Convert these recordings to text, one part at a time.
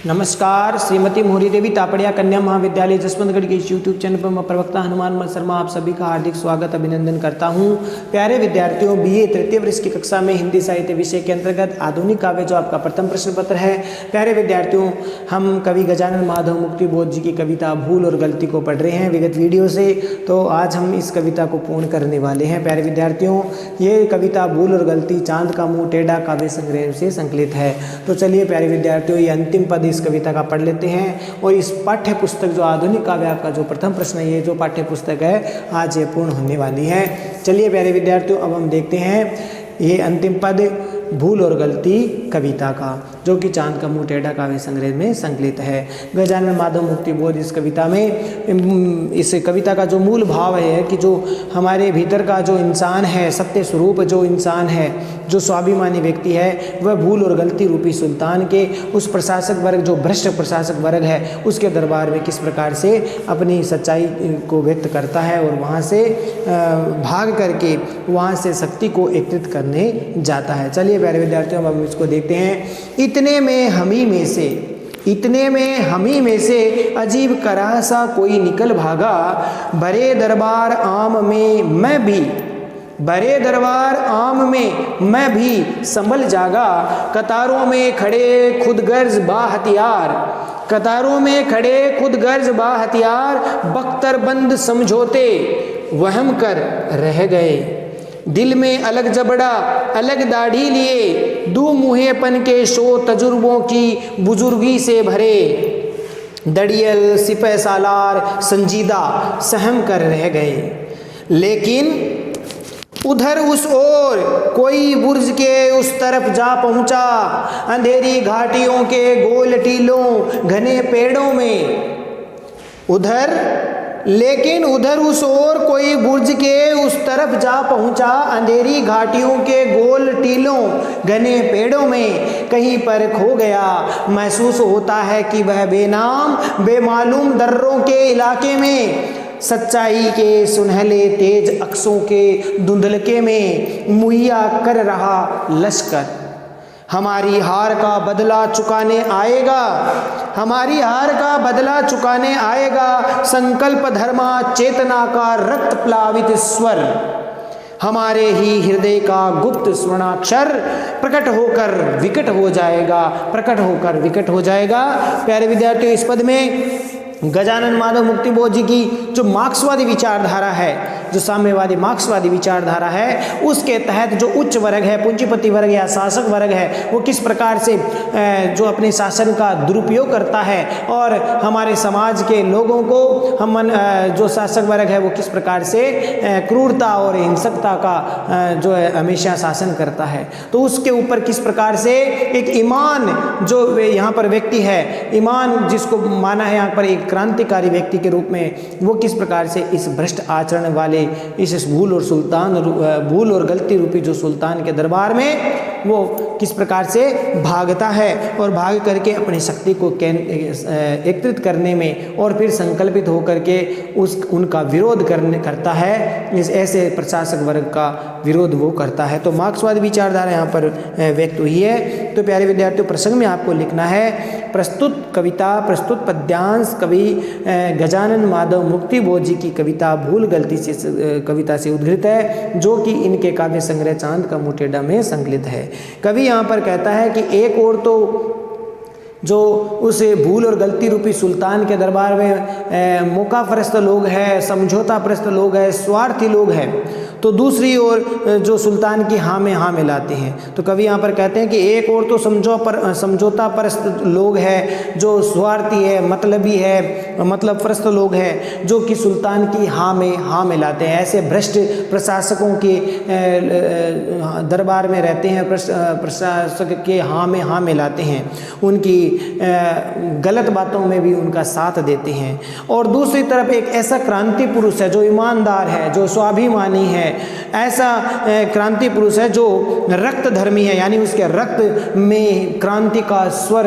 नमस्कार। श्रीमती मोहरी देवी तापड़िया कन्या महाविद्यालय जसवंतगढ़ के इस यूट्यूब चैनल पर मैं प्रवक्ता हनुमान शर्मा आप सभी का हार्दिक स्वागत अभिनंदन करता हूं। प्यारे विद्यार्थियों, बीए तृतीय वर्ष की कक्षा में हिंदी साहित्य विषय के अंतर्गत आधुनिक काव्य जो आपका प्रथम प्रश्न पत्र है। प्यारे विद्यार्थियों, हम कवि गजानन माधव मुक्ति बोध जी की कविता भूल और गलती को पढ़ रहे हैं विगत वीडियो से। तो आज हम इस कविता को पूर्ण करने वाले हैं। प्यारे विद्यार्थियों, ये कविता भूल और गलती चांद का मुँह टेढ़ा काव्य संग्रह से संकलित है। तो चलिए प्यारे विद्यार्थियों, ये अंतिम पद इस कविता का पढ़ लेते हैं। और इस पाठ्य पुस्तक जो आधुनिक काव्य आपका जो प्रथम प्रश्न है, ये जो पाठ्य पुस्तक है आज ये पूर्ण होने वाली है। चलिए प्यारे विद्यार्थियों, अब हम देखते हैं ये अंतिम पद भूल और गलती कविता का, जो कि चांद का मुँह टेढ़ा काव्य संग्रह में संकलित है। गजानन माधव मुक्ति बोध इस कविता में, इस कविता का जो मूल भाव है कि जो हमारे भीतर का जो इंसान है, सत्य स्वरूप जो इंसान है, जो स्वाभिमानी व्यक्ति है, वह भूल और गलती रूपी सुल्तान के उस प्रशासक वर्ग, जो भ्रष्ट प्रशासक वर्ग है, उसके दरबार में किस प्रकार से अपनी सच्चाई को व्यक्त करता है और वहाँ से भाग करके वहाँ से शक्ति को एकत्रित करने जाता है। चलिए प्यारे विद्यार्थियों, अब हम इसको देखते हैं। इतने में हमी में से अजीब करा सा कोई निकल भागा, बड़े दरबार आम में मैं भी संभल जागा। कतारों में खड़े खुद गर्ज बख्तर बख्तरबंद समझौते वहम कर रह गए। दिल में अलग जबड़ा अलग दाढ़ी लिए, दो मुहेपन के शो तजुर्बों की बुजुर्गी से भरे। दड़ियल सिपह सालार संजीदा सहम कर रह गए। लेकिन उधर उस ओर कोई बुर्ज के उस तरफ जा पहुंचा, अंधेरी घाटियों के गोल टीलों घने पेड़ों में। लेकिन उधर उस ओर कोई बुर्ज के उस तरफ जा पहुंचा, अंधेरी घाटियों के गोल टीलों घने पेड़ों में कहीं पर खो गया। महसूस होता है कि वह बेनाम बेमालूम दर्रों के इलाके में, सच्चाई के सुनहले तेज अक्सों के धुंधलके में मुहैया कर रहा लश्कर हमारी हार का बदला चुकाने आएगा। संकल्प धर्मा चेतना का रक्त प्लावित स्वर, हमारे ही हृदय का गुप्त स्वर्णाक्षर प्रकट होकर विकट हो जाएगा। प्यारे विद्यार्थियों, इस पद में गजानन माधव मुक्ति बोध जी की जो मार्क्सवादी विचारधारा है, जो साम्यवादी मार्क्सवादी विचारधारा है, उसके तहत जो उच्च वर्ग है, पूंजीपति वर्ग या शासक वर्ग है, वो किस प्रकार से जो अपने शासन का दुरुपयोग करता है और हमारे समाज के लोगों को जो शासक वर्ग है वो किस प्रकार से क्रूरता और हिंसकता का जो है हमेशा शासन करता है। तो उसके ऊपर किस प्रकार से एक ईमान जो यहाँ पर व्यक्ति है, ईमान जिसको माना है यहाँ पर एक क्रांतिकारी व्यक्ति के रूप में, वो किस प्रकार से इस भ्रष्ट आचरण वाले इस भूल और गलती रूपी जो सुल्तान के दरबार में वो किस प्रकार से भागता है और भाग करके अपनी शक्ति को एकत्रित करने में और फिर संकल्पित होकर के उनका विरोध करता है। इस ऐसे प्रशासक वर्ग का विरोध वो करता है। तो मार्क्सवादी विचारधारा यहाँ पर व्यक्त हुई है। तो प्यारे विद्यार्थियों, प्रसंग में आपको लिखना है प्रस्तुत पद्यांश कवि गजानन माधव मुक्ति बोध जी की कविता भूल गलती कविता से उद्धृत है, जो कि इनके काव्य संग्रह चांद का मुँह टेढ़ा में संकलित है। कवि यहाँ पर कहता है कि एक और तो जो उस भूल और गलती रूपी सुल्तान के दरबार में मौका परस्त लोग हैं, समझौता परस्त लोग हैं, स्वार्थी लोग हैं, तो दूसरी ओर जो सुल्तान की हाँ में हाँ मिलाते हैं। तो कवि यहाँ पर कहते हैं कि एक और तो समझौता परस्त लोग हैं, जो स्वार्थी है, मतलबी है, मतलब परस्त लोग हैं, जो कि सुल्तान की हाँ में हाँ मिलाते हैं। ऐसे भ्रष्ट प्रशासकों के दरबार में रहते हैं, प्रशासक के हाँ में हाँ मिलाते हैं, उनकी गलत बातों में भी उनका साथ देते हैं। और दूसरी तरफ एक ऐसा क्रांति पुरुष है जो ईमानदार है, जो स्वाभिमानी है, ऐसा क्रांति पुरुष है जो रक्त धर्मी है, यानी उसके रक्त में क्रांति का स्वर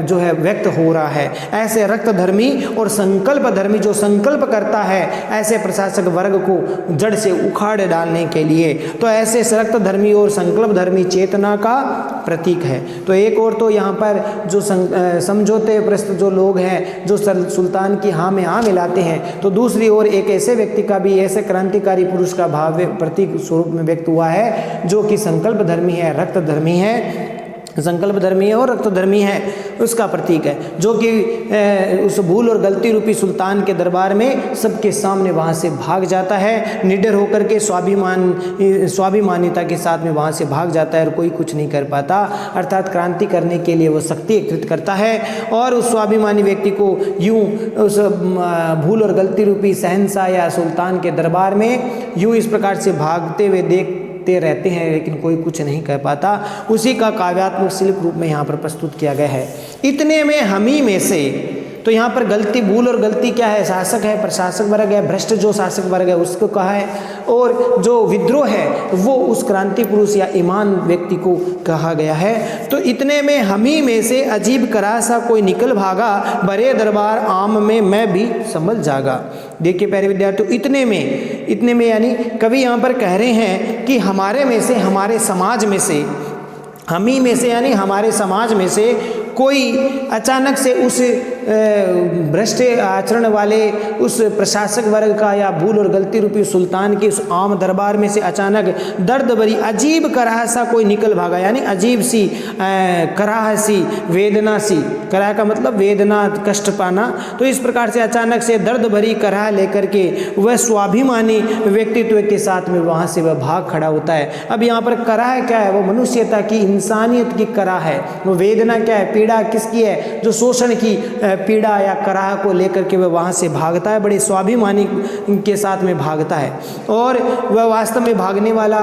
जो है व्यक्त हो रहा है। ऐसे रक्त धर्मी और संकल्प धर्मी जो संकल्प करता है ऐसे प्रशासक वर्ग को जड़ से उखाड़ डालने के लिए, तो ऐसे रक्त धर्मी और संकल्प धर्मी चेतना का प्रतीक है। तो एक और तो यहाँ पर जो जो समझौते प्रस्त जो लोग हैं जो सुल्तान की हाँ में हाँ मिलाते हैं, तो दूसरी ओर एक ऐसे व्यक्ति का भी, ऐसे क्रांतिकारी पुरुष का भाव प्रतीक स्वरूप में व्यक्त हुआ है जो कि संकल्प धर्मी है, रक्त धर्मी है, संकल्प धर्मी है और रक्त धर्मी है, उसका प्रतीक है, जो कि उस भूल और गलती रूपी सुल्तान के दरबार में सबके सामने वहाँ से भाग जाता है, निडर होकर के स्वाभिमानिता के साथ में वहाँ से भाग जाता है और कोई कुछ नहीं कर पाता। अर्थात क्रांति करने के लिए वो शक्ति एकत्रित करता है और उस स्वाभिमानी व्यक्ति को यूँ उस भूल और गलती रूपी शहंशाह या सुल्तान के दरबार में यूँ इस प्रकार से भागते हुए देखते रहते हैं, लेकिन कोई कुछ नहीं कर पाता। उसी का काव्यात्मक शिल्प रूप में यहाँ पर प्रस्तुत किया गया है। इतने में हमी में से, तो यहाँ पर गलती, भूल और गलती क्या है? शासक है, प्रशासक वर्ग है, भ्रष्ट जो शासक वर्ग है उसको कहा है, और जो विद्रोह है वो उस क्रांति पुरुष या ईमान व्यक्ति को कहा गया है। तो इतने में हमी में से अजीब करा सा कोई निकल भागा, बड़े दरबार आम में मैं भी संभल जागा। देखिए प्यारे विद्यार्थियों, इतने में यानी कवि यहाँ पर कह रहे हैं कि हमारे में से, हमारे समाज में से, हमी में से यानी हमारे समाज में से कोई अचानक से उस भ्रष्ट आचरण वाले उस प्रशासक वर्ग का या भूल और गलती रूपी सुल्तान के उस आम दरबार में से अचानक दर्द भरी अजीब कराह सा कोई निकल भागा, यानी अजीब सी कराह सी, वेदना सी, कराह का मतलब वेदना, कष्ट पाना। तो इस प्रकार से अचानक से दर्द भरी कराह लेकर के वह स्वाभिमानी व्यक्तित्व के साथ में वहाँ से वह भाग खड़ा होता है। अब यहाँ पर कराह क्या है? वो मनुष्यता की, इंसानियत की कराह है। वो वेदना क्या है? पीड़ा किसकी है? जो शोषण की पीड़ा या कराह को लेकर के वह वहाँ से भागता है, बड़े स्वाभिमानी के साथ में भागता है। और वह वास्तव में भागने वाला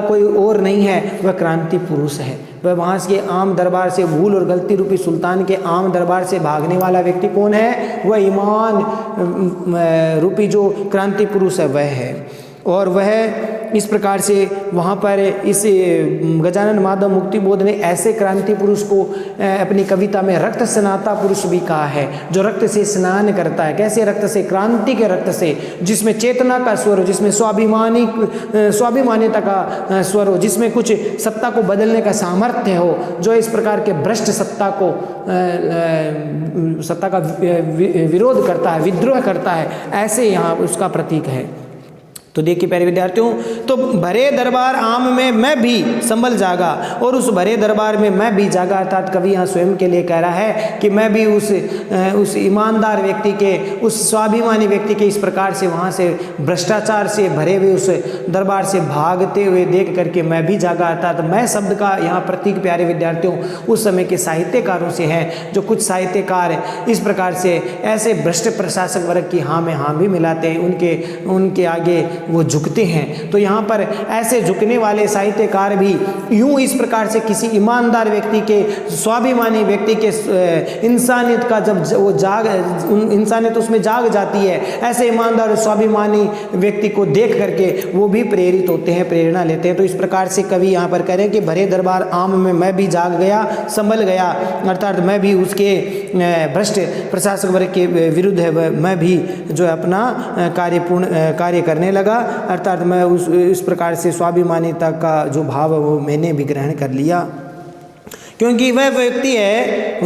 कोई और नहीं है, वह क्रांति पुरुष है। वह वहाँ के आम दरबार से, भूल और गलती रूपी सुल्तान के आम दरबार से भागने वाला व्यक्ति कौन है? वह ईमान रूपी जो क्रांति पुरुष है वह है। और वह इस प्रकार से वहाँ पर इस गजानन माधव मुक्तिबोध ने ऐसे क्रांति पुरुष को अपनी कविता में रक्त स्नाता पुरुष भी कहा है, जो रक्त से स्नान करता है। कैसे रक्त से? क्रांति के रक्त से, जिसमें चेतना का स्वर हो, जिसमें स्वाभिमानिता का स्वर हो, जिसमें कुछ सत्ता को बदलने का सामर्थ्य हो, जो इस प्रकार के भ्रष्ट सत्ता का विरोध करता है, विद्रोह करता है, ऐसे यहाँ उसका प्रतीक है। तो देखिए प्यारे विद्यार्थियों, तो भरे दरबार आम में मैं भी संभल जागा, और उस भरे दरबार में मैं भी जागा, अर्थात कवि यहाँ स्वयं के लिए कह रहा है कि मैं भी उस ईमानदार व्यक्ति के, उस स्वाभिमानी व्यक्ति के इस प्रकार से वहाँ से भ्रष्टाचार से भरे हुए उस दरबार से भागते हुए देख करके मैं भी जागा। अर्थात मैं शब्द का यहाँ प्रतीक प्यारे विद्यार्थियों उस समय के साहित्यकारों से है, जो कुछ साहित्यकार इस प्रकार से ऐसे भ्रष्ट प्रशासक वर्ग की हाँ में हाँ भी मिलाते हैं, उनके आगे वो झुकते हैं। तो यहाँ पर ऐसे झुकने वाले साहित्यकार भी यूं इस प्रकार से किसी ईमानदार व्यक्ति के, स्वाभिमानी व्यक्ति के इंसानियत का जब वो इंसानियत उसमें जाग जाती है, ऐसे ईमानदार और स्वाभिमानी व्यक्ति को देख करके वो भी प्रेरित होते हैं, प्रेरणा लेते हैं। तो इस प्रकार से कवि यहाँ पर कह रहे हैं कि भरे दरबार आम में मैं भी जाग गया, संभल गया, अर्थात मैं भी उसके भ्रष्ट प्रशासक वर्ग के विरुद्ध है, मैं भी जो है अपना कार्य करने लगा। अर्थात मैं इस प्रकार से स्वाभिमानिता का जो भाव है वो मैंने भी ग्रहण कर लिया, क्योंकि वह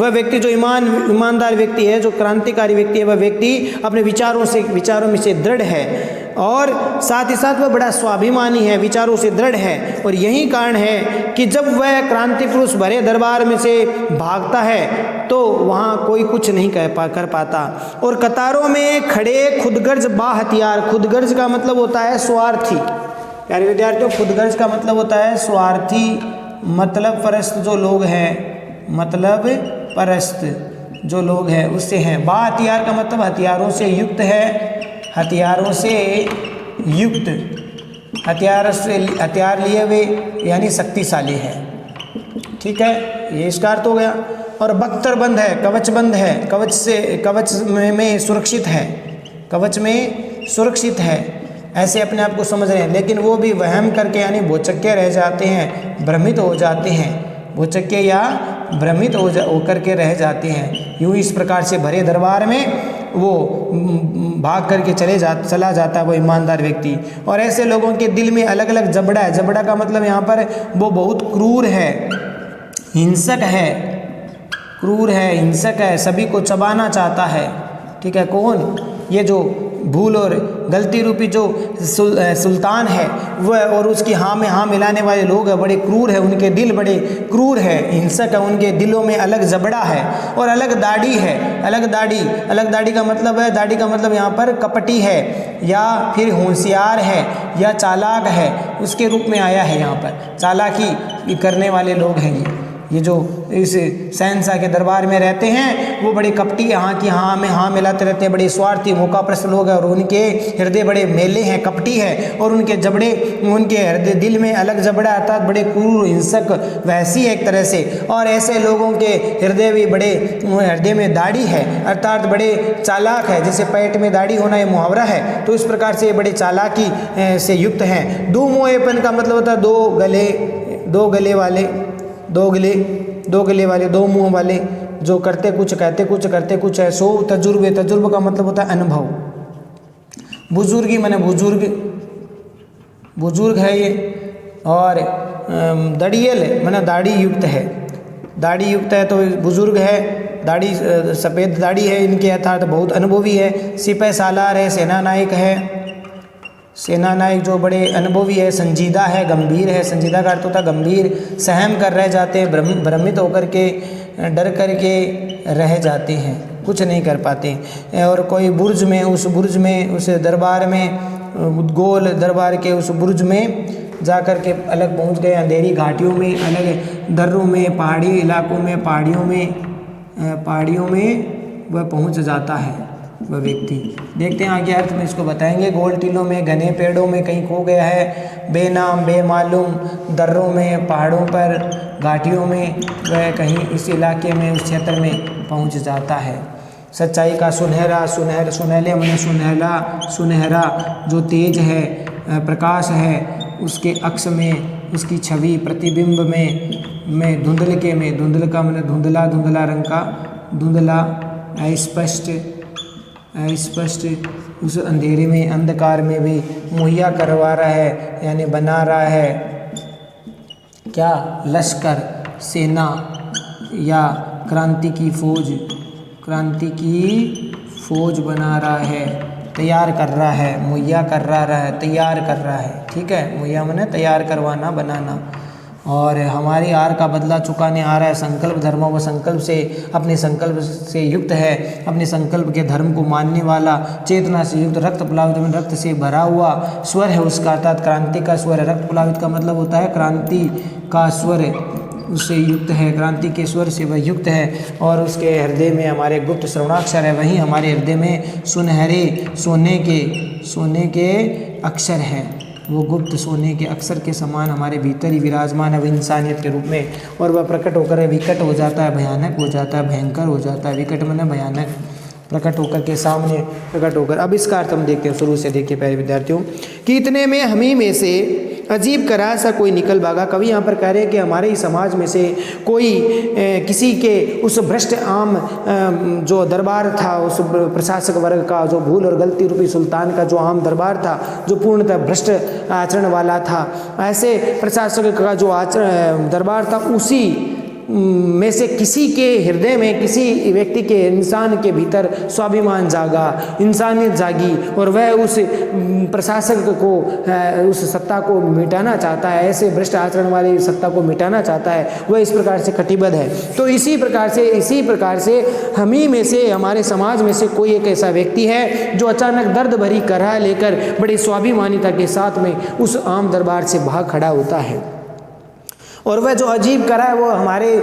व्यक्ति जो ईमानदार व्यक्ति है, जो क्रांतिकारी व्यक्ति है, वह व्यक्ति अपने विचारों में से दृढ़ है, और साथ ही साथ वह बड़ा स्वाभिमानी है, विचारों से दृढ़ है। और यही कारण है कि जब वह क्रांति पुरुष भरे दरबार में से भागता है तो वहाँ कोई कुछ नहीं कर पाता। और कतारों में खड़े खुदगर्ज बा हथियार, खुदगर्ज का मतलब होता है स्वार्थी। प्यारे विद्यार्थियों, खुदगर्ज का मतलब होता है स्वार्थी, मतलब परस्त जो लोग हैं, मतलब परस्त जो लोग हैं उससे हैं। बा हथियार का मतलब हथियारों से युक्त है, हथियारों से युक्त, हथियार लिए हुए यानी शक्तिशाली है। ठीक है, ये इसका अर्थ हो गया। और बख्तरबंद है, कवचबंद है, कवच में सुरक्षित है, कवच में सुरक्षित है, ऐसे अपने आप को समझ रहे हैं। लेकिन वो भी वहम करके यानी भौचक्के रह जाते हैं, भ्रमित हो जाते हैं, भौचक्के या भ्रमित होकर के रह जाते हैं। यूँ इस प्रकार से भरे दरबार में वो भाग करके चला जाता है वो ईमानदार व्यक्ति। और ऐसे लोगों के दिल में अलग अलग जबड़ा है। जबड़ा का मतलब यहाँ पर वो बहुत क्रूर है, हिंसक है, क्रूर है, हिंसक है, सभी को चबाना चाहता है। ठीक है, कौन? ये जो भूल और गलती रूपी जो सुल्तान है वह, और उसकी हाँ में हाँ मिलाने वाले लोग हैं, बड़े क्रूर है, उनके दिल बड़े क्रूर है, हिंसक है, उनके दिलों में अलग जबड़ा है और अलग दाढ़ी है। अलग दाढ़ी का मतलब है, दाढ़ी का मतलब यहाँ पर कपटी है या फिर होशियार है या चालाक है, उसके रूप में आया है। यहाँ पर चालाकी करने वाले लोग हैं ये जो इस शहंशाह के दरबार में रहते हैं, वो बड़े कपटी यहाँ की हाँ में हाँ मिलाते रहते हैं, बड़े स्वार्थी मौकाप्रस्त लोग हैं और उनके हृदय बड़े मेले हैं, कपटी है, और उनके जबड़े, उनके हृदय दिल में अलग जबड़ा अर्थात बड़े क्रूर हिंसक वैसी है एक तरह से। और ऐसे लोगों के हृदय भी बड़े, हृदय में दाढ़ी है अर्थात बड़े चालाक है। जैसे पेट में दाढ़ी होना ये मुहावरा है, तो इस प्रकार से बड़े चालाकी से युक्त हैं। दो मुँहेपन का मतलब होता है दो गले वाले, दो मुंह वाले, जो करते कुछ कहते कुछ करते कुछ है। सो तजुर्बे का मतलब होता है अनुभव। बुजुर्गी माने बुजुर्ग है ये। और दड़ियल माने दाढ़ी युक्त है, दाढ़ी युक्त है तो बुजुर्ग है। दाढ़ी सफ़ेद दाढ़ी है इनके अर्थात बहुत अनुभवी है। सिपह सालार है, सेना नायक है, सेना नायक जो बड़े अनुभवी है, संजीदा है, गंभीर है। संजीदा का अर्थ होता है गंभीर, सहम कर रह जाते हैं, भ्रमित होकर के, डर कर के रह जाते हैं, कुछ नहीं कर पाते। और कोई बुर्ज में, उस बुर्ज में, उस दरबार में, गोल दरबार के उस बुर्ज में जा कर के अलग पहुंच गए, अंधेरी घाटियों में, अलग दर्रों में, पहाड़ी इलाकों में, पहाड़ियों में वह पहुंच जाता है वह व्यक्ति। देखते हैं आगे अर्थ में इसको बताएंगे। गोल टीलों में, घने पेड़ों में कहीं खो गया है, बेनाम बेमालूम दर्रों में, पहाड़ों पर, घाटियों में, वह कहीं इस इलाके में, उस क्षेत्र में पहुंच जाता है। सच्चाई का सुनहले माने सुनहरा जो तेज है, प्रकाश है, उसके अक्ष में, उसकी छवि प्रतिबिंब में धुंधलके में, धुंधल का माने धुंधला रंग का, धुंधला स्पष्ट उस अंधेरे में, अंधकार में भी मुहैया करवा रहा है, यानी बना रहा है क्या? लश्कर, सेना या क्रांति की फौज बना रहा है, तैयार कर रहा है, मुहैया कर रहा है, तैयार कर रहा है। ठीक है, मुहैया माने तैयार करवाना, बनाना। और हमारी आर का बदला चुकाने आ रहा है। संकल्प धर्म, व संकल्प से, अपने संकल्प से युक्त है, अपने संकल्प के धर्म को मानने वाला, चेतना से युक्त, रक्त प्लावित में रक्त से भरा हुआ स्वर है उसका, अर्थात क्रांति का स्वर है। रक्त प्लावित का मतलब होता है क्रांति का स्वर उससे युक्त है, क्रांति के स्वर से वह युक्त है। और उसके हृदय में हमारे गुप्त श्रवणाक्षर है, वहीं हमारे हृदय में सुनहरे सोने के अक्षर हैं। वो गुप्त सोने के अक्षर के समान हमारे भीतर ही विराजमान है, वह इंसानियत के रूप में। और वह प्रकट होकर विकट हो जाता है, भयानक हो जाता है, भयंकर हो जाता है। विकट माने भयानक, प्रकट होकर के सामने प्रकट होकर। अब इसका अर्थ हम देखते हैं, शुरू से देखिए प्यारे विद्यार्थियों कि इतने में हमी में से अजीब करा सा कोई निकल भागा। कवि यहाँ पर कह रहे हैं कि हमारे ही समाज में से कोई किसी के उस भ्रष्ट आम जो दरबार था, उस प्रशासक वर्ग का, जो भूल और गलती रूपी सुल्तान का जो आम दरबार था, जो पूर्णतः भ्रष्ट आचरण वाला था, ऐसे प्रशासक का जो आचरण दरबार था, उसी में से किसी के हृदय में, किसी व्यक्ति के, इंसान के भीतर स्वाभिमान जागा, इंसानियत जागी, और वह उस प्रशासक को, उस सत्ता को मिटाना चाहता है, ऐसे भ्रष्ट आचरण वाली सत्ता को मिटाना चाहता है। वह इस प्रकार से कटिबद्ध है। तो इसी प्रकार से हम ही में से, हमारे समाज में से कोई एक ऐसा व्यक्ति है जो अचानक दर्द भरी कराह लेकर बड़ी स्वाभिमानिता के साथ में उस आम दरबार से भाग खड़ा होता है। और वह जो अजीब करा है वो हमारे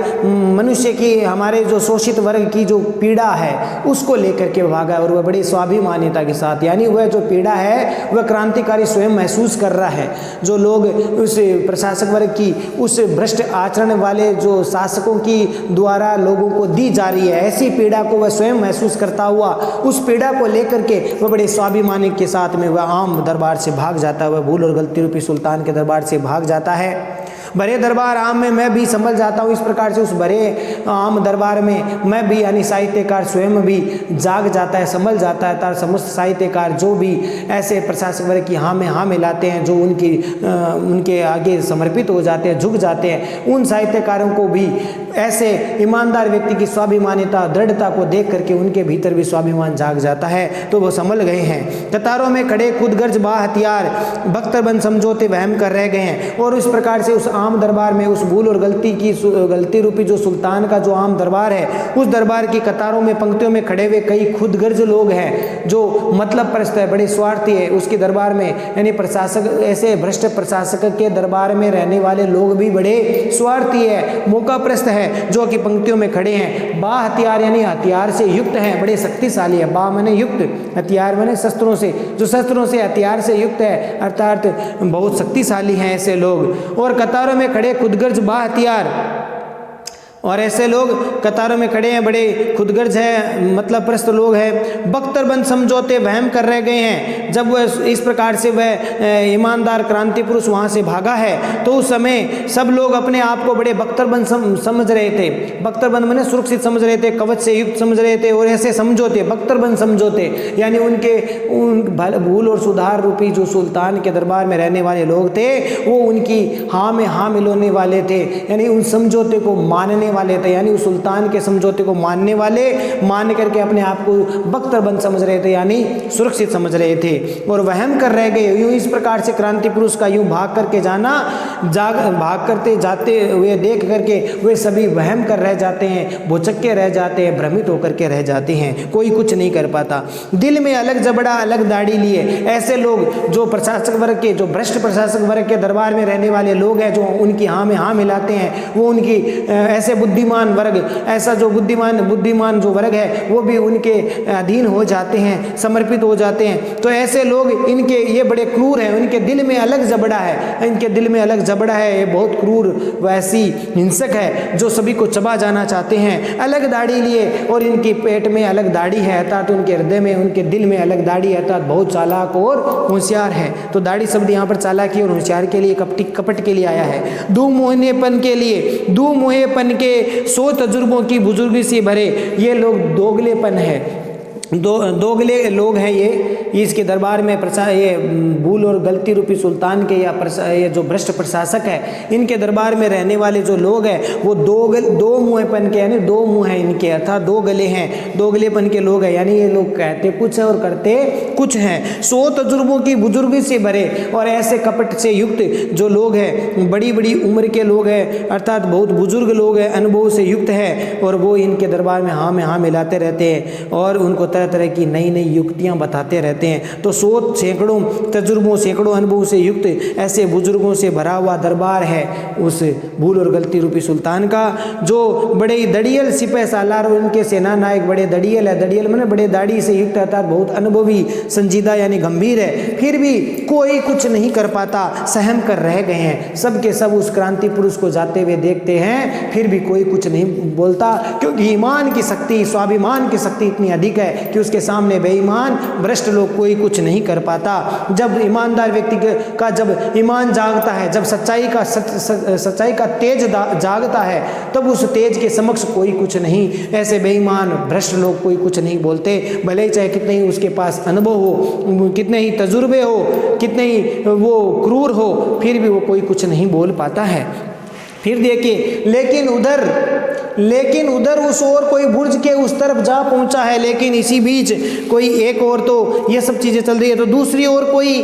मनुष्य की, हमारे जो शोषित वर्ग की जो पीड़ा है उसको लेकर के भागा, और वह बड़ी स्वाभिमानिता के साथ, यानी वह जो पीड़ा है वह क्रांतिकारी स्वयं महसूस कर रहा है। जो लोग उस प्रशासक वर्ग की, उस भ्रष्ट आचरण वाले जो शासकों की द्वारा लोगों को दी जा रही है, ऐसी पीड़ा को वह स्वयं महसूस करता हुआ, उस पीड़ा को लेकर के वह बड़े स्वाभिमानी के साथ में वह आम दरबार से भाग जाता है, वह भूल और गलती रूपी सुल्तान के दरबार से भाग जाता है। भरे दरबार आम में मैं भी संभल जाता हूँ, इस प्रकार से उस भरे आम दरबार में मैं भी यानी साहित्यकार स्वयं भी जाग जाता है, संभल जाता है। तार समस्त साहित्यकार जो भी ऐसे प्रशासक वर्ग की हाँ में हाँ मिलाते हैं, जो उनके आगे समर्पित हो जाते हैं, झुक जाते हैं, उन साहित्यकारों को भी ऐसे ईमानदार व्यक्ति की स्वाभिमानिता दृढ़ता को देख करके उनके भीतर भी स्वाभिमान जाग जाता है, तो वो संभल गए हैं। कतारों में खड़े खुदगर्ज बा हथियार बख्तरबंद समझौते वहम कर रह गए हैं। और इस प्रकार से उस आम दरबार में उस भूल और गलती रूपी जो सुल्तान का जो आम दरबार है, उस दरबार की कतारों में पंक्तियों में खड़े हुए कई खुदगर्ज लोग हैं जो मतलब परस्त है, बड़े स्वार्थी है उसके दरबार में, यानी प्रशासक ऐसे भ्रष्ट प्रशासक के दरबार में रहने वाले लोग भी बड़े स्वार्थी है, मौका परस्त है, जो कि पंक्तियों में खड़े हैं। बा हथियार यानी हथियार से युक्त हैं, बड़े शक्तिशाली है। बा माने युक्त, हथियार माने शस्त्रों से, जो शस्त्रों से हथियार से युक्त है अर्थात बहुत शक्तिशाली हैं ऐसे लोग। और कतारों में खड़े खुदगर्ज बा हथियार, और ऐसे लोग कतारों में खड़े हैं, बड़े खुदगर्ज है मतलब प्रस्त लोग हैं। बख्तरबंद समझौते वहम कर रह गए हैं। जब वह इस प्रकार से वह ईमानदार क्रांति पुरुष वहाँ से भागा है, तो उस समय सब लोग अपने आप को बड़े बख्तरबंद समझ रहे थे। बख्तरबंद माने सुरक्षित समझ रहे थे, कवच से युक्त समझ रहे थे। और ऐसे समझौते, बख्तरबंद समझौते यानी उन भूल और सुधार रूपी जो सुल्तान के दरबार में रहने वाले लोग थे, वो उनकी हाँ में हाँ मिलाने वाले थे, यानी उन समझौते को मानने वाले थे, यानी उस सुल्तान के समझौते को मानने वाले, मान करके अपने आप को बख्तरबंद समझ रहे थे, यानी सुरक्षित समझ रहे थे और वहम कर रह गए। यूं इस प्रकार से क्रांति पुरुष का यूं भाग करके जाना, भाग करते जाते हुए देख करके वे सभी वहम कर रह जाते हैं, भुचक्के रह जाते हैं, भ्रमित होकर के रह जाते हैं, कोई कुछ नहीं कर पाता। दिल में अलग जबड़ा अलग दाढ़ी लिए ऐसे लोग जो प्रशासक वर्ग के, जो भ्रष्ट प्रशासक वर्ग के दरबार में रहने वाले लोग हैं, जो उनकी हाँ में हाँ मिलाते हैं, वो उनकी ऐसे बुद्धिमान वर्ग, ऐसा जो बुद्धिमान जो वर्ग है, वो भी उनके अधीन हो जाते हैं, समर्पित हो जाते हैं। तो ऐसे लोग इनके ये बड़े क्रूर हैं, इनके दिल में अलग जबड़ा है, इनके दिल में अलग जबड़ा है, ये बहुत क्रूर वैसी हिंसक है जो सभी को चबा जाना चाहते हैं। अलग दाढ़ी लिए और इनकी पेट में अलग दाढ़ी है, अर्थात उनके हृदय में, उनके दिल में अलग दाढ़ी है, अर्थात बहुत चालाक और होशियार है। तो दाढ़ी शब्द यहाँ पर चालाकी और होशियार के लिए, कपट के लिए आया है। दो मुहेपन के लिए, दो मुहेपन के 100 तजुर्बों की बुजुर्गी से भरे ये लोग दोगलेपन है, दोगले लोग हैं ये इसके दरबार में ये भूल और गलती रूपी सुल्तान के या ये जो भ्रष्ट प्रशासक है, इनके दरबार में रहने वाले जो लोग हैं वो दो मुँहपन के, यानी दो मुँह हैं इनके, अर्थात दो गले हैं, दोगलेपन के लोग हैं, यानी ये लोग कहते कुछ है और करते कुछ हैं। 100 तजुर्बों की बुजुर्गी से भरे और ऐसे कपट से युक्त जो लोग हैं, बड़ी बड़ी उम्र के लोग हैं, अर्थात बहुत बुजुर्ग लोग हैं, अनुभव से युक्त है, और वो इनके दरबार में हाँ मिलाते रहते हैं और उनको तरह तरह की नई नई युक्तियां बताते रहते हैं। तो 100 सैकड़ों तजुर्बों, सैकड़ों अनुभव से युक्त ऐसे बुजुर्गों से भरा हुआ दरबार है उस भूल और गलती रूपी सुल्तान का, जो बड़े ही दड़ियल सिपह सालार और उनके सेना नायक बड़े दड़ियल है, दड़ियल माने बड़े दाढ़ी से युक्त, अर्थात बहुत अनुभवी, संजीदा यानी गंभीर है, फिर भी कोई कुछ नहीं कर पाता, सहम कर रह गए हैं। सब के सब उस क्रांति पुरुष को जाते हुए देखते हैं, फिर भी कोई कुछ नहीं बोलता, क्योंकि ईमान की शक्ति, स्वाभिमान की शक्ति इतनी अधिक है कि उसके सामने बेईमान भ्रष्ट लोग कोई कुछ नहीं कर पाता। जब ईमानदार व्यक्ति का जब ईमान जागता है, जब सच्चाई का तेज जागता है, तब उस तेज के समक्ष कोई कुछ नहीं, ऐसे बेईमान भ्रष्ट लोग कोई कुछ नहीं बोलते, भले ही चाहे कितने ही उसके पास अनुभव हो, कितने ही तजुर्बे हो, कितने ही वो क्रूर हो, फिर भी वो कोई कुछ नहीं बोल पाता है। फिर देखिए, लेकिन उधर उस ओर कोई बुर्ज के उस तरफ जा पहुंचा है, लेकिन इसी बीच कोई एक और तो ये सब चीज़ें चल रही है, तो दूसरी ओर कोई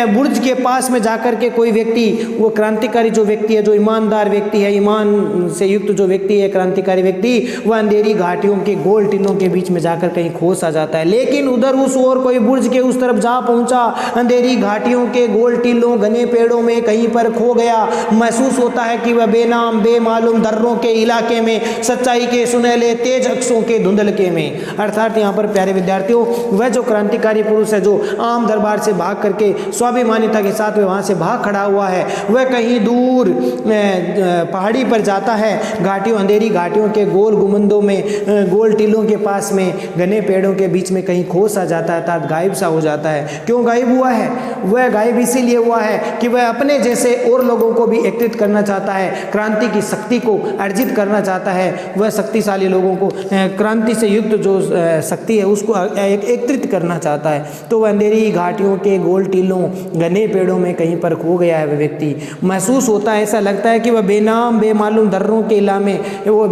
बुर्ज के पास में जाकर के कोई व्यक्ति, वो क्रांतिकारी जो व्यक्ति है, जो ईमानदार व्यक्ति है, ईमान से युक्त जो व्यक्ति है, क्रांतिकारी व्यक्ति, वह अंधेरी घाटियों के गोल टीलों के बीच में जाकर कहीं खोस आ जाता है। लेकिन उधर उस ओर कोई बुर्ज के उस तरफ जा पहुंचा, अंधेरी घाटियों के गोल टीलों, घने पेड़ों में कहीं पर खो गया। महसूस होता है कि वह बेनाम बेमालूम दर्रों के इलाके में सच्चाई के सुनहले तेज अक्षों के धुंधलके में। अर्थात यहाँ पर प्यारे विद्यार्थियों, वह जो क्रांतिकारी पुरुष है जो आम दरबार से भाग करके स्वाभिमानिता के साथ वह वहाँ से भाग खड़ा हुआ है, वह कहीं दूर पहाड़ी पर जाता है, घाटियों अंधेरी घाटियों के गोल गुंबदों में, गोल टीलों के पास में, घने पेड़ों के बीच में कहीं खो सा जाता है, अर्थात गायब सा हो जाता है। क्यों गायब हुआ है? वह गायब इसीलिए हुआ है कि वह अपने जैसे और लोगों को भी एकत्रित करना चाहता है, क्रांति की शक्ति को अर्जित करना चाहता है। वह शक्तिशाली लोगों को, क्रांति से युक्त जो शक्ति है उसको एकत्रित करना चाहता है। तो वह अंधेरी घाटियों के गोल टीलों, घने पेड़ों में कहीं पर खो गया है। वह व्यक्ति महसूस होता है, ऐसा लगता है कि वह बेनाम बेमालूम दर्रों के इलामे, वो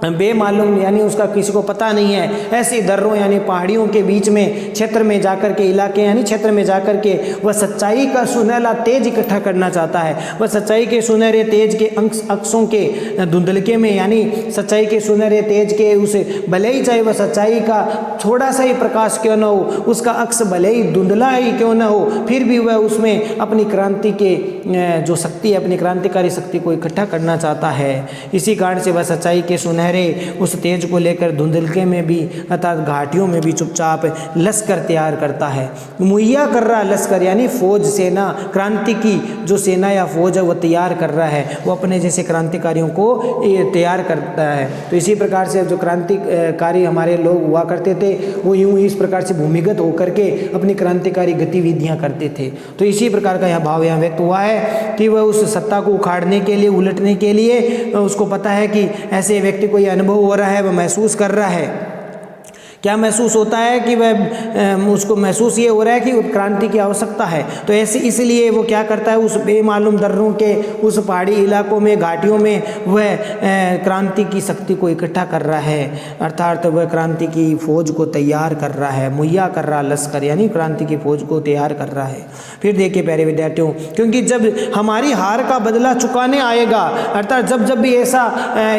बेमालूम यानी उसका किसी को पता नहीं है, ऐसी दर्रों यानी पहाड़ियों के बीच में क्षेत्र में जाकर के, इलाके यानी क्षेत्र में जाकर के वह सच्चाई का सुनहला तेज इकट्ठा करना चाहता है। वह सच्चाई के सुनहरे तेज के अक्षों के धुंधलके में, यानी सच्चाई के सुनहरे तेज के उसे, भले ही चाहे वह सच्चाई का थोड़ा सा ही प्रकाश क्यों न हो, उसका अक्ष भले ही धुंधला ही क्यों न हो, फिर भी वह उसमें अपनी क्रांति के जो शक्ति है, अपनी क्रांतिकारी शक्ति को इकट्ठा करना चाहता है। इसी कारण से वह सच्चाई के सुनहरे उस तेज को लेकर धुंधलके में भी अर्थात घाटियों में भी चुपचाप लश्कर तैयार करता है। मुहैया कर रहा लश्कर यानी फौज, सेना, क्रांति की जो सेना या फौज है वो तैयार कर रहा है, वो अपने जैसे क्रांतिकारियों को तैयार करता है। तो इसी प्रकार से जो क्रांतिकारी हमारे लोग हुआ करते थे वो यूं ही इस प्रकार से भूमिगत होकर के अपनी क्रांतिकारी गतिविधियां करते थे। तो इसी प्रकार का यह भाव यहाँ व्यक्त हुआ है कि वह उस सत्ता को उखाड़ने के लिए, उलटने के लिए, उसको पता है कि ऐसे व्यक्ति को अनुभव हो रहा है, वह महसूस कर रहा है। क्या महसूस होता है कि वह उसको महसूस ये हो रहा है कि क्रांति की आवश्यकता है। तो ऐसे इसलिए वो क्या करता है, उस बेमालूम दर्रों के उस पहाड़ी इलाकों में, घाटियों में वह क्रांति की शक्ति को इकट्ठा कर रहा है, अर्थात वह क्रांति की फौज को तैयार कर रहा है, मुहैया कर रहा लश्कर यानी क्रांति की फौज को तैयार कर रहा है। फिर देखिए प्यारे विद्यार्थियों, क्योंकि जब हमारी हार का बदला चुकाने आएगा, अर्थात जब जब भी ऐसा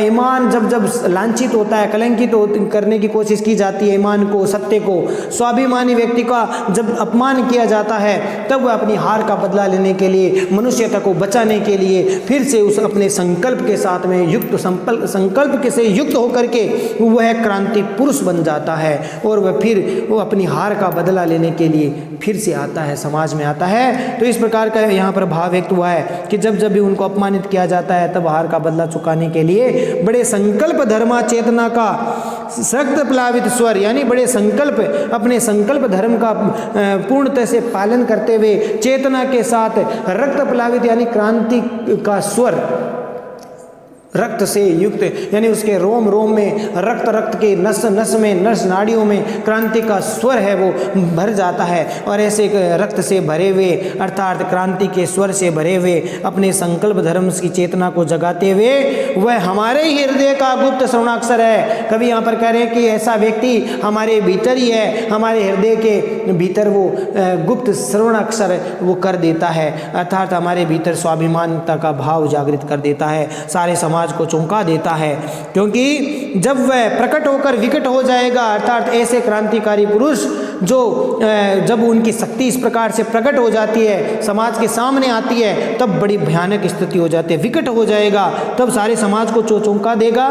ईमान जब जब लांछित होता है, कलंकित करने की कोशिश की जाती है, ईमान को, सत्य को, स्वाभिमानी व्यक्ति का जब अपमान किया जाता है, तब वह अपनी हार का बदला लेने के लिए, मनुष्यता को बचाने के लिए फिर से उस अपने संकल्प के साथ में युक्त, संकल्प के से युक्त होकर के वह क्रांति पुरुष बन जाता है और वह फिर वो अपनी हार का बदला लेने के लिए फिर से आता है, समाज में आता है। तो इस प्रकार का यहाँ पर भाव व्यक्त हुआ है कि जब जब भी उनको अपमानित किया जाता है तब हार का बदला चुकाने के लिए बड़े संकल्प धर्मा चेतना का सख्त प्लावित स्वर यानी बड़े संकल्प, अपने संकल्प धर्म का पूर्णतः से पालन करते हुए चेतना के साथ रक्त प्लावित यानी क्रांति का स्वर, रक्त से युक्त यानी उसके रोम रोम में, रक्त रक्त के नस नस में, नस नाड़ियों में क्रांति का स्वर है वो भर जाता है। और ऐसे रक्त से भरे हुए अर्थात क्रांति के स्वर से भरे हुए अपने संकल्प धर्म की चेतना को जगाते हुए वह हमारे ही हृदय का गुप्त श्रवणाक्षर है। कभी यहाँ पर कह रहे हैं कि ऐसा व्यक्ति हमारे भीतर ही है, हमारे हृदय के भीतर वो गुप्त श्रवणाक्षर वो कर देता है, अर्थात हमारे भीतर स्वाभिमानता का भाव जागृत कर देता है, सारे समाज को चौंका देता है। क्योंकि जब वह प्रकट होकर विकट हो जाएगा, अर्थात ऐसे क्रांतिकारी पुरुष जो जब उनकी शक्ति इस प्रकार से प्रकट हो जाती है, समाज के सामने आती है, तब बड़ी भयानक स्थिति हो जाती है, विकट हो जाएगा, तब सारे समाज को चौंका देगा।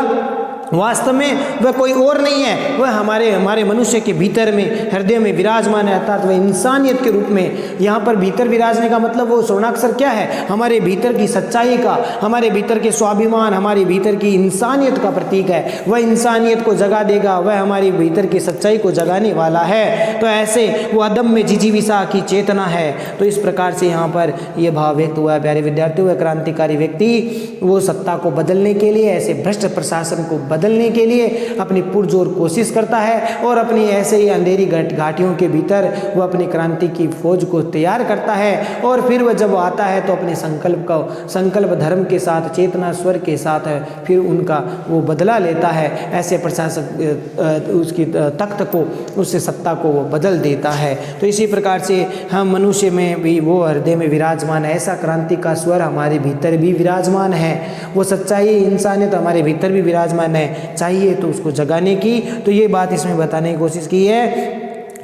वास्तव में वह कोई और नहीं है, वह हमारे मनुष्य के भीतर में, हृदय में विराजमान है, अर्थात वह इंसानियत के रूप में। यहाँ पर भीतर विराजने का मतलब वो स्वर्णाक्षर क्या है, हमारे भीतर की सच्चाई का, हमारे भीतर के स्वाभिमान, हमारे भीतर की इंसानियत का प्रतीक है। वह इंसानियत को जगा देगा, वह हमारे भीतर की सच्चाई को जगाने वाला है। तो ऐसे वो अदम में जिजीविसा की चेतना है। तो इस प्रकार से यहाँ पर यह भाव व्यक्त हुआ है प्यारे विद्यार्थियों। वह क्रांतिकारी व्यक्ति वो सत्ता को बदलने के लिए, ऐसे भ्रष्ट प्रशासन को बदलने के लिए अपनी पुरजोर कोशिश करता है और अपनी ऐसे ही अंधेरी घाटियों के भीतर वह अपनी क्रांति की फौज को तैयार करता है। और फिर वह जब आता है तो अपने संकल्प धर्म के साथ, चेतना स्वर के साथ फिर उनका वो बदला लेता है। ऐसे प्रशासक उसकी तख्त को, उससे सत्ता को वो बदल देता है। तो इसी प्रकार से हम मनुष्य में भी वो हृदय में विराजमान है, ऐसा क्रांति का स्वर हमारे भीतर भी विराजमान है, वो सच्चाई इंसानियत हमारे भीतर भी विराजमान है, चाहिए तो उसको जगाने की। तो ये बात इसमें बताने की कोशिश की है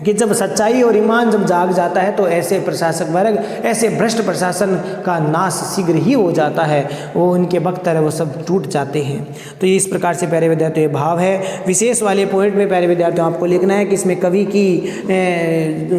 कि जब सच्चाई और ईमान जब जाग जाता है तो ऐसे प्रशासक वर्ग, ऐसे भ्रष्ट प्रशासन का नाश शीघ्र ही हो जाता है, वो उनके वक्त है वो सब टूट जाते हैं। तो ये इस प्रकार से प्यारे विद्यार्थियों ये भाव है। विशेष वाले पॉइंट में प्यारे विद्यार्थियों आपको लिखना है कि इसमें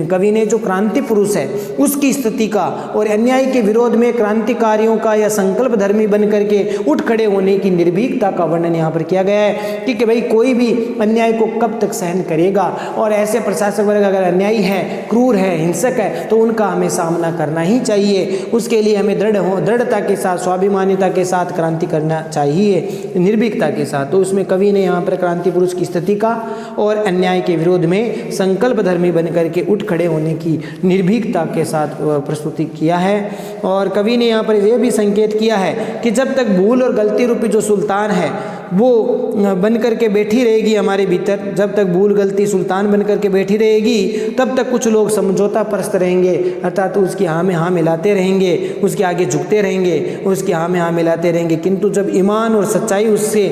कवि ने जो क्रांति पुरुष है उसकी स्थिति का और अन्याय के विरोध में क्रांतिकारियों का या संकल्प धर्मी बन करके उठ खड़े होने की निर्भीकता का वर्णन यहाँ पर किया गया है कि भाई कोई भी अन्याय को कब तक सहन करेगा, और ऐसे प्रशासक वर्ग अगर अन्यायी है, क्रूर है, हिंसक है तो उनका हमें सामना करना ही चाहिए। उसके लिए हमें दृढ़ता के साथ, स्वाभिमानिता के साथ क्रांति करना चाहिए, निर्भीकता के साथ। तो उसमें कवि ने यहाँ पर क्रांति पुरुष की स्थिति का और अन्याय के विरोध में संकल्प धर्मी बन करके उठ खड़े होने की निर्भीकता के साथ प्रस्तुति किया है। और कवि ने यहाँ पर यह भी संकेत किया है कि जब तक भूल और गलती रूपी जो सुल्तान है वो बन करके बैठी रहेगी हमारे भीतर, जब तक भूल गलती सुल्तान बन करके बैठी रहेगी तब तक कुछ लोग समझौता परस्त रहेंगे, अर्थात उसकी हाँ में हाँ मिलाते रहेंगे, उसके आगे झुकते रहेंगे, उसकी हाँ में हाँ मिलाते रहेंगे। किंतु जब ईमान और सच्चाई उसे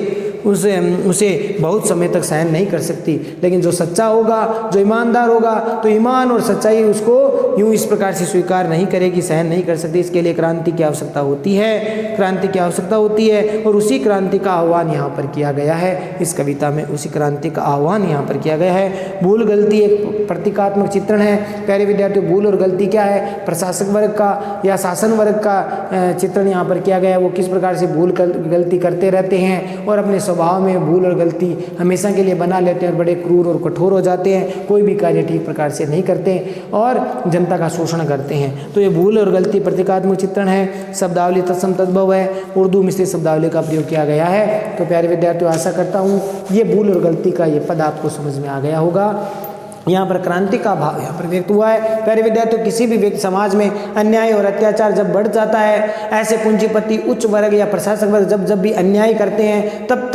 बहुत समय तक सहन नहीं कर सकती, लेकिन जो सच्चा होगा, जो ईमानदार होगा, तो ईमान और सच्चाई उसको यूं इस प्रकार से स्वीकार नहीं करेगी, सहन नहीं कर सकती। इसके लिए क्रांति की आवश्यकता होती है, क्रांति की आवश्यकता होती है। और उसी क्रांति का आह्वान यहाँ पर किया गया है, इस कविता में उसी क्रांति का आह्वान यहाँ पर किया गया है। भूल गलती एक प्रतीकात्मक चित्रण है। प्यारे विद्यार्थियों, भूल और गलती क्या है? प्रशासक वर्ग का या शासन वर्ग का चित्रण यहाँ पर किया गया है। वो किस प्रकार से भूल गलती करते रहते हैं और अपने स्वभाव में भूल और गलती हमेशा के लिए बना लेते हैं और बड़े क्रूर और कठोर हो जाते हैं, कोई भी कार्य ठीक प्रकार से नहीं करते और जनता का शोषण करते हैं। तो ये भूल और गलती प्रतीकात्मक चित्रण है। शब्दावली तत्सम तद्भव है, उर्दू मिश्रित शब्दावली का प्रयोग किया गया है। तो प्यारे विद्यार्थियों, आशा करता हूँ ये भूल और गलती का ये पद आपको समझ में आ गया होगा। यहाँ पर क्रांति का भाव यहाँ पर व्यक्त हुआ है। प्यारे विद्यार्थियों, किसी भी व्यक्ति समाज में अन्याय और अत्याचार जब बढ़ जाता है, ऐसे पूंजीपति उच्च वर्ग या प्रशासक वर्ग जब भी अन्याय करते हैं तब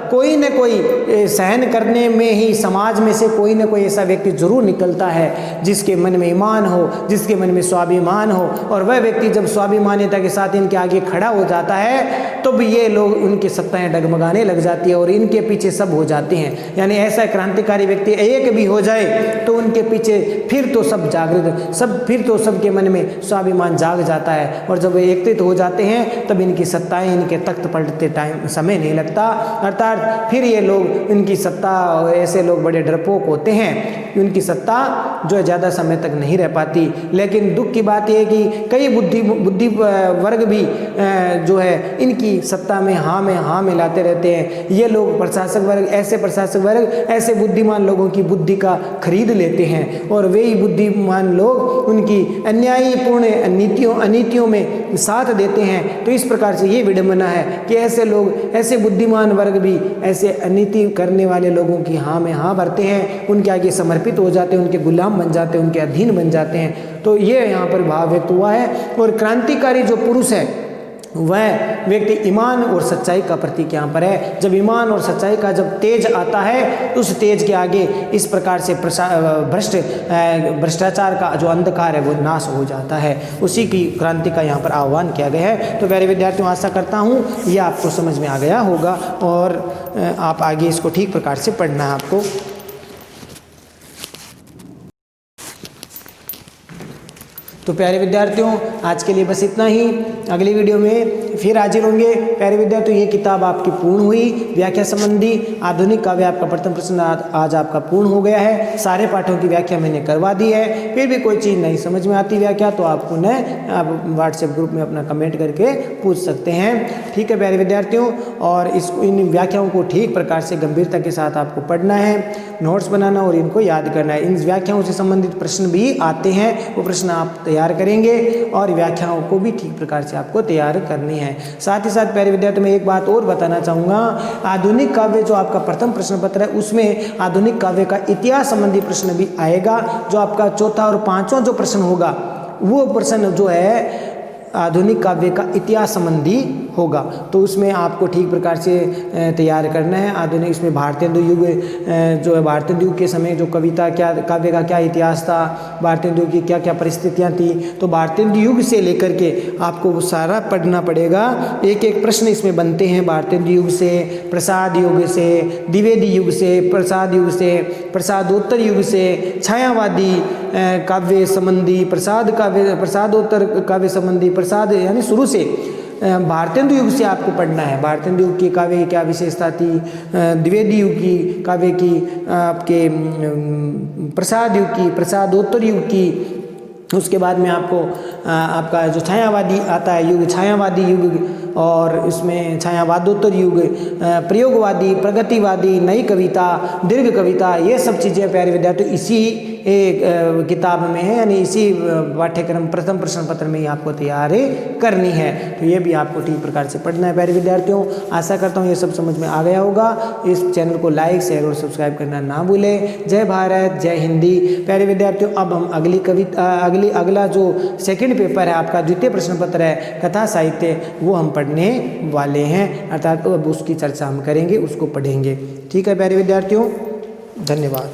कोई न कोई सहन करने में ही समाज में से कोई न कोई ऐसा व्यक्ति जरूर निकलता है जिसके मन में ईमान हो, जिसके मन में स्वाभिमान हो, और वह व्यक्ति जब स्वाभिमानिता के साथ इनके आगे खड़ा हो जाता है तो भी ये लोग उनकी सत्ताएं डगमगाने लग जाती है और इनके पीछे सब हो जाते हैं। यानी ऐसा क्रांतिकारी व्यक्ति एक भी हो जाए तो उनके पीछे फिर तो सब जागृत, फिर तो सबके मन में स्वाभिमान जाग जाता है, और जब वे एकत्रित हो जाते हैं तब इनकी सत्ताएं, इनके तख्त पलटते टाइम समय नहीं लगता। अर्थात फिर ये लोग, इनकी सत्ता, ऐसे लोग बड़े डरपोक होते हैं, उनकी सत्ता जो है ज़्यादा समय तक नहीं रह पाती। लेकिन दुख की बात यह है कि कई बुद्धि वर्ग भी जो है इनकी सत्ता में हाँ मिलाते रहते हैं। ये लोग प्रशासक वर्ग, ऐसे बुद्धिमान लोगों की बुद्धि का खरीद लेते हैं और वे ही बुद्धिमान लोग उनकी अन्यायपूर्ण अनीतियों में साथ देते हैं। तो इस प्रकार से ये विडंबना है कि ऐसे लोग, ऐसे बुद्धिमान वर्ग भी ऐसे अनीति करने वाले लोगों की हाँ में हाँ भरते हैं, उनके आगे समर्पित हो जाते हैं, उनके गुलाम बन जाते हैं, उनके अधीन बन जाते हैं। तो ये यहाँ पर भाव व्यक्त हुआ है। और क्रांतिकारी जो पुरुष है वह व्यक्ति ईमान और सच्चाई का प्रतीक यहाँ पर है। जब ईमान और सच्चाई का जब तेज आता है तो उस तेज के आगे इस प्रकार से भ्रष्टाचार का जो अंधकार है वो नाश हो जाता है। उसी की क्रांति का यहाँ पर आह्वान किया गया है। तो प्यारे विद्यार्थियों, आशा करता हूँ ये आपको समझ में आ गया होगा और आप आगे इसको ठीक प्रकार से पढ़ना है आपको। तो प्यारे विद्यार्थियों, आज के लिए बस इतना ही। अगली वीडियो में फिर हाजिर होंगे। प्यारे विद्यार्थियों, ये किताब आपकी पूर्ण हुई। व्याख्या संबंधी आधुनिक काव्य आपका प्रथम प्रश्न आज आपका पूर्ण हो गया है। सारे पाठों की व्याख्या मैंने करवा दी है। फिर भी कोई चीज़ नहीं समझ में आती व्याख्या तो आप व्हाट्सएप ग्रुप में अपना कमेंट करके पूछ सकते हैं। ठीक है प्यारे विद्यार्थियों, और इन व्याख्याओं को ठीक प्रकार से गंभीरता के साथ आपको पढ़ना है, नोट्स बनाना और इनको याद करना है। इन व्याख्याओं से संबंधित प्रश्न भी आते हैं, वो प्रश्न आप तैयार करेंगे और व्याख्याओं को भी ठीक प्रकार से आपको तैयार करनी है। साथ ही साथ प्यारे विद्यार्थियों, मैं एक बात और बताना चाहूँगा। आधुनिक काव्य जो आपका प्रथम प्रश्न पत्र है उसमें आधुनिक काव्य का इतिहास संबंधी प्रश्न भी आएगा। जो आपका चौथा और पांचवा जो प्रश्न होगा वो प्रश्न जो है आधुनिक काव्य का इतिहास संबंधी होगा। तो उसमें आपको ठीक प्रकार से तैयार करना है। आधुनिक इसमें भारतेंदु युग जो है, भारतेंदु युग के समय जो कविता क्या, काव्य का क्या इतिहास था, भारतेंदु युग की क्या क्या परिस्थितियाँ थी, तो भारतेंदु युग से लेकर के आपको वो सारा पढ़ना पड़ेगा। एक एक प्रश्न इसमें बनते हैं, भारतेंदु युग से, प्रसाद युग से, द्विवेदी युग से, प्रसाद युग से, प्रसादोत्तर युग से, छायावादी काव्य संबंधी, प्रसादोत्तर काव्य संबंधी, प्रसाद यानी शुरू से भारतेंदु युग से आपको पढ़ना है। भारतेंदु युग की काव्य की क्या विशेषता थी, द्विवेदी युग की काव्य की, आपके प्रसाद युग की, प्रसादोत्तर युग की, उसके बाद में आपको आपका जो छायावादी आता है युग, छायावादी युग, और इसमें छायावादोत्तर युग, प्रयोगवादी, प्रगतिवादी, नई कविता, दीर्घ कविता, ये सब चीज़ें प्यारे विद्यार्थी इसी किताब में है, यानी इसी पाठ्यक्रम प्रथम प्रश्न पत्र में ही आपको तैयारी करनी है। तो ये भी आपको ठीक प्रकार से पढ़ना है प्यारे विद्यार्थियों। आशा करता हूँ ये सब समझ में आ गया होगा। इस चैनल को लाइक, शेयर और सब्सक्राइब करना ना भूलें। जय भारत, जय हिंदी। प्यारे विद्यार्थियों, अब हम अगला जो सेकंड पेपर है आपका, द्वितीय प्रश्न पत्र है कथा साहित्य, वो हम पढ़ने वाले हैं, अर्थात अब उसकी चर्चा हम करेंगे, उसको पढ़ेंगे। ठीक है प्यारे विद्यार्थियों, धन्यवाद।